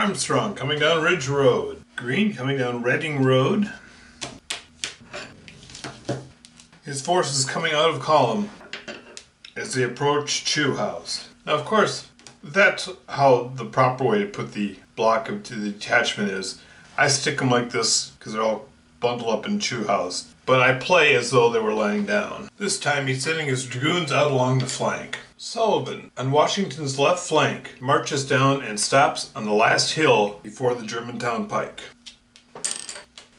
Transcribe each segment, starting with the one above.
Armstrong coming down Ridge Road. Greene coming down Reading Road. His forces coming out of column as they approach Chew House. Now, of course, that's how the proper way to put the block into the detachment is. I stick them like this because they're all bundled up in Chew House, but I play as though they were lying down. This time he's sending his dragoons out along the flank. Sullivan, on Washington's left flank, marches down and stops on the last hill before the Germantown pike.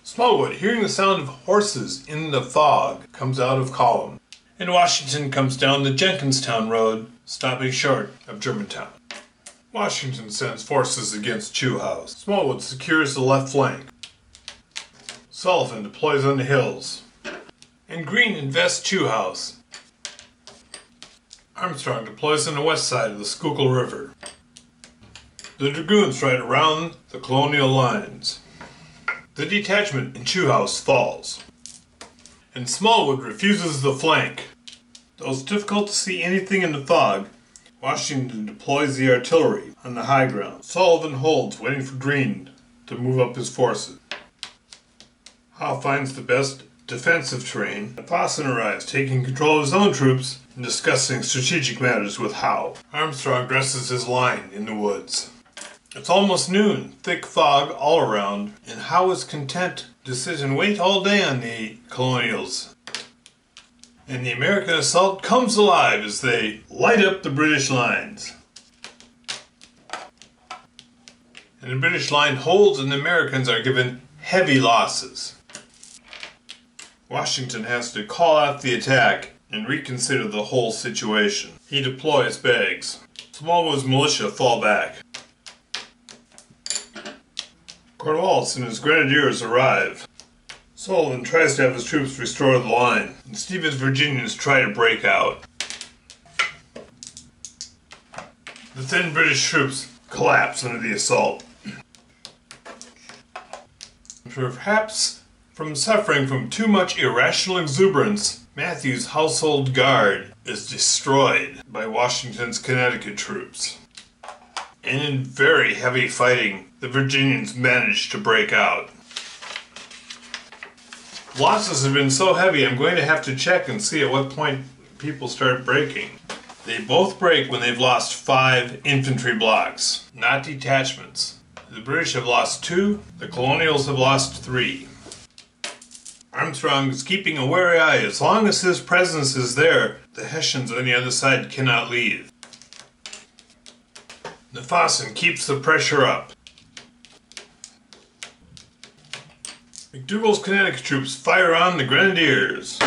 Smallwood, hearing the sound of horses in the fog, comes out of column, and Washington comes down the Jenkinstown road, stopping short of Germantown. Washington sends forces against Chew House. Smallwood secures the left flank. Sullivan deploys on the hills, and Greene invests Chew House. Armstrong deploys on the west side of the Schuylkill River. The dragoons ride around the colonial lines. The detachment in Chew House falls, and Smallwood refuses the flank. Though it's difficult to see anything in the fog, Washington deploys the artillery on the high ground. Sullivan holds, waiting for Greene to move up his forces. Howe finds the best defensive terrain. Fossen arrives, taking control of his own troops and discussing strategic matters with Howe. Armstrong dresses his line in the woods. It's almost noon, thick fog all around, and Howe is content to sit and wait all day on the colonials. And the American assault comes alive as they light up the British lines. And the British line holds, and the Americans are given heavy losses. Washington has to call out the attack and reconsider the whole situation. He deploys bags. Smallwood's militia fall back. Cornwallis and his grenadiers arrive. Sullivan tries to have his troops restore the line, and Stevens' Virginians try to break out. The thin British troops collapse under the assault. Perhaps from suffering from too much irrational exuberance, Matthew's household guard is destroyed by Washington's Connecticut troops. And in very heavy fighting, the Virginians manage to break out. Losses have been so heavy, I'm going to have to check and see at what point people start breaking. They both break when they've lost 5 infantry blocks, not detachments. The British have lost 2, the Colonials have lost 3. Armstrong is keeping a wary eye. As long as his presence is there, the Hessians on the other side cannot leave. Fossen keeps the pressure up. McDougall's Connecticut troops fire on the Grenadiers,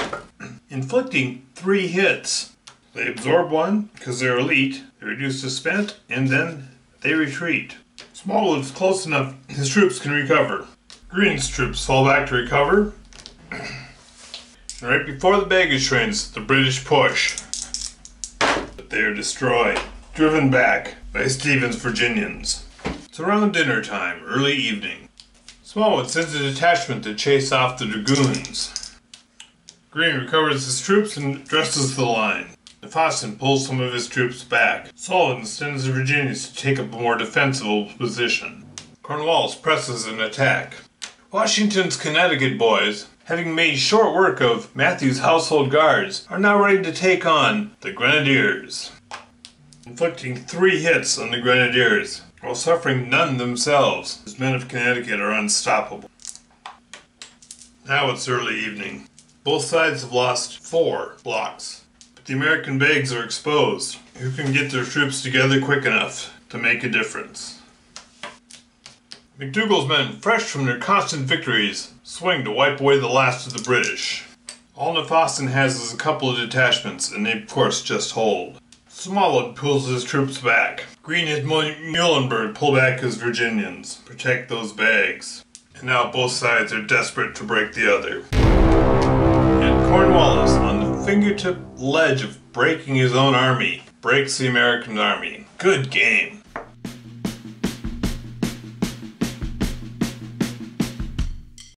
inflicting 3 hits. They absorb 1 because they're elite, they reduce to spent, and then they retreat. Smallwood's close enough his troops can recover. Greene's troops fall back to recover. And right before the baggage trains, the British push. But they are destroyed, driven back by Stevens' Virginians. It's around dinner time, early evening. Smallwood sends a detachment to chase off the dragoons. Greene recovers his troops and dresses the line. Fossen pulls some of his troops back. Sullivan sends the Virginians to take up a more defensible position. Cornwallis presses an attack. Washington's Connecticut boys, having made short work of Matthew's household guards, are now ready to take on the Grenadiers, inflicting 3 hits on the Grenadiers, while suffering none themselves. His men of Connecticut are unstoppable. Now it's early evening. Both sides have lost 4 blocks, but the American bags are exposed. Who can get their troops together quick enough to make a difference? McDougall's men, fresh from their constant victories, swing to wipe away the last of the British. All Fossen has is a couple of detachments, and they of course just hold. Smallwood pulls his troops back. Greene and Muhlenberg pull back his Virginians, protect those bags. And now both sides are desperate to break the other. And Cornwallis, on the fingertip ledge of breaking his own army, breaks the American army. Good game.